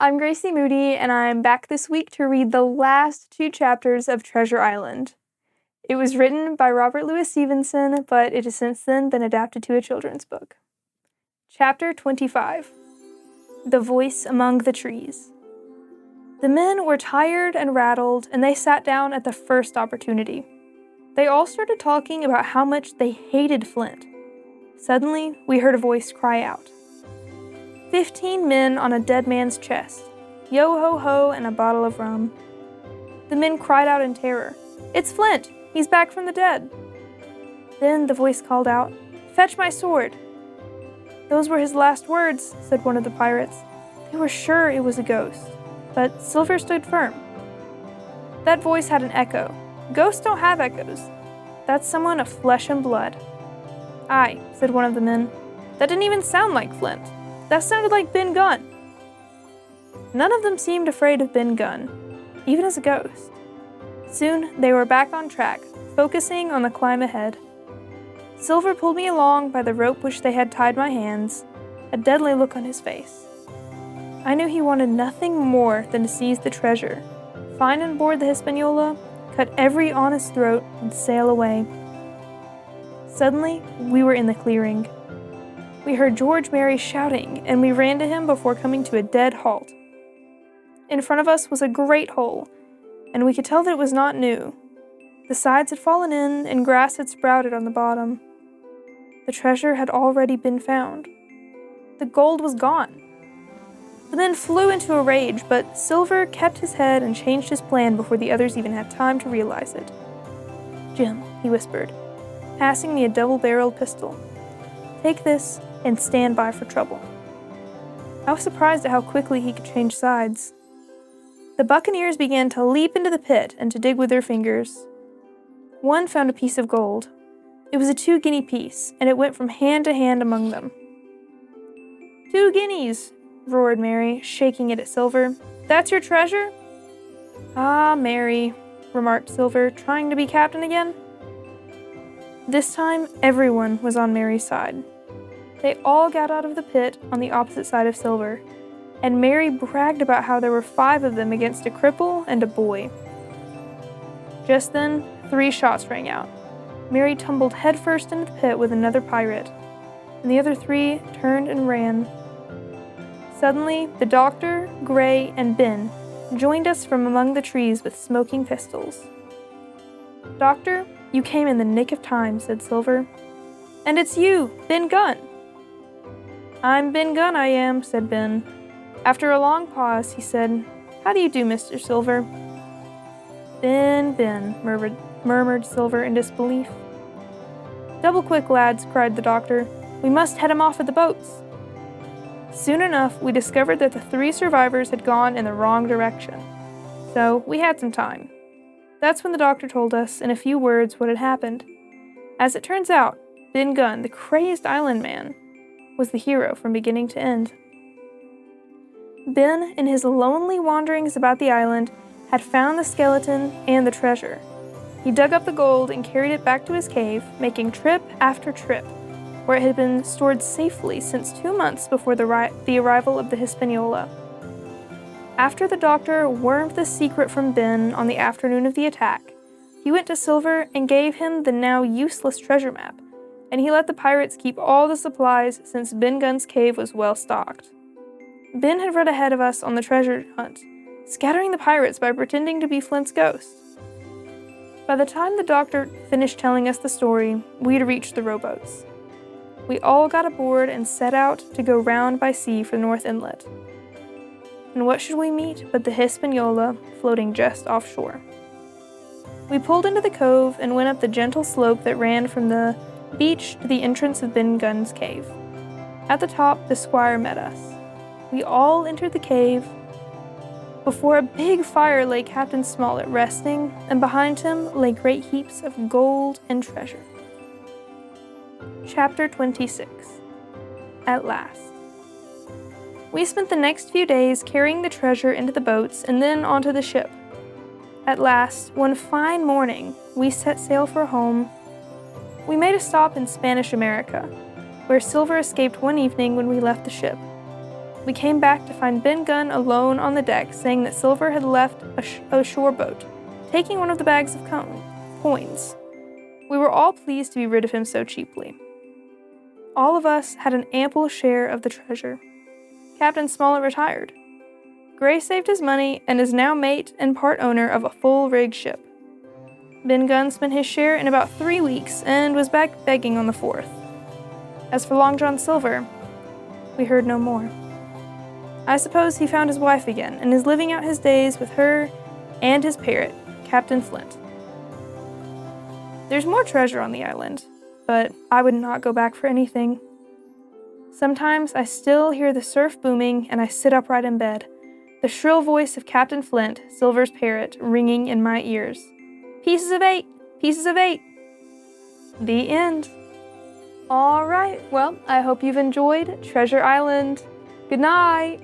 I'm Gracie Moody, and I'm back this week to read the last 2 chapters of Treasure Island. It was written by Robert Louis Stevenson, but it has since then been adapted to a children's book. Chapter 25. The Voice Among the Trees. The men were tired and rattled, and they sat down at the first opportunity. They all started talking about how much they hated Flint. Suddenly, we heard a voice cry out. 15 men on a dead man's chest. Yo-ho-ho and a bottle of rum. The men cried out in terror. It's Flint! He's back from the dead! Then the voice called out, Fetch my sword! Those were his last words, said one of the pirates. They were sure it was a ghost, but Silver stood firm. That voice had an echo. Ghosts don't have echoes. That's someone of flesh and blood. Aye, said one of the men. That didn't even sound like Flint. That sounded like Ben Gunn. None of them seemed afraid of Ben Gunn, even as a ghost. Soon they were back on track, focusing on the climb ahead. Silver pulled me along by the rope which they had tied my hands, a deadly look on his face. I knew he wanted nothing more than to seize the treasure, find and board the Hispaniola, cut every honest throat, and sail away. Suddenly, we were in the clearing. We heard George Merry shouting, and we ran to him before coming to a dead halt. In front of us was a great hole, and we could tell that it was not new. The sides had fallen in, and grass had sprouted on the bottom. The treasure had already been found. The gold was gone. The men flew into a rage, but Silver kept his head and changed his plan before the others even had time to realize it. Jim, he whispered, passing me a double-barreled pistol. Take this and stand by for trouble. I was surprised at how quickly he could change sides. The buccaneers began to leap into the pit and to dig with their fingers. One found a piece of gold. It was a 2-guinea piece, and it went from hand to hand among them. 2 guineas, roared Mary, shaking it at Silver. That's your treasure? Ah, Mary, remarked Silver, trying to be captain again. This time, everyone was on Mary's side. They all got out of the pit on the opposite side of Silver, and Mary bragged about how there were 5 of them against a cripple and a boy. Just then, 3 shots rang out. Mary tumbled headfirst into the pit with another pirate, and the other 3 turned and ran. Suddenly, the doctor, Gray, and Ben joined us from among the trees with smoking pistols. Doctor, you came in the nick of time, said Silver. And it's you, Ben Gunn. I'm Ben Gunn, I am, said Ben. After a long pause, he said, How do you do, Mr. Silver? Ben, murmured Silver in disbelief. Double quick, lads, cried the doctor. We must head him off at the boats. Soon enough, we discovered that the 3 survivors had gone in the wrong direction. So we had some time. That's when the doctor told us, in a few words, what had happened. As it turns out, Ben Gunn, the crazed island man, was the hero from beginning to end. Ben, in his lonely wanderings about the island, had found the skeleton and the treasure. He dug up the gold and carried it back to his cave, making trip after trip, where it had been stored safely since 2 months before the arrival of the Hispaniola. After the doctor wormed the secret from Ben on the afternoon of the attack, he went to Silver and gave him the now useless treasure map, and he let the pirates keep all the supplies since Ben Gunn's cave was well stocked. Ben had run ahead of us on the treasure hunt, scattering the pirates by pretending to be Flint's ghost. By the time the doctor finished telling us the story, we'd reached the rowboats. We all got aboard and set out to go round by sea for the North Inlet. And what should we meet but the Hispaniola floating just offshore? We pulled into the cove and went up the gentle slope that ran from the beach to the entrance of Ben Gunn's cave. At the top, the squire met us. We all entered the cave. Before a big fire lay Captain Smollett resting, and behind him lay great heaps of gold and treasure. Chapter 26. At last. We spent the next few days carrying the treasure into the boats and then onto the ship. At last, one fine morning, we set sail for home. We made a stop in Spanish America, where Silver escaped one evening when we left the ship. We came back to find Ben Gunn alone on the deck, saying that Silver had left a shore boat, taking one of the bags of coins. We were all pleased to be rid of him so cheaply. All of us had an ample share of the treasure. Captain Smollett retired. Gray saved his money and is now mate and part owner of a full-rigged ship. Ben Gunn spent his share in about 3 weeks and was back begging on the 4th. As for Long John Silver, we heard no more. I suppose he found his wife again and is living out his days with her and his parrot, Captain Flint. There's more treasure on the island, but I would not go back for anything. Sometimes I still hear the surf booming and I sit upright in bed, the shrill voice of Captain Flint, Silver's parrot, ringing in my ears. Pieces of 8! Pieces of 8! The end. All right, well, I hope you've enjoyed Treasure Island. Good night!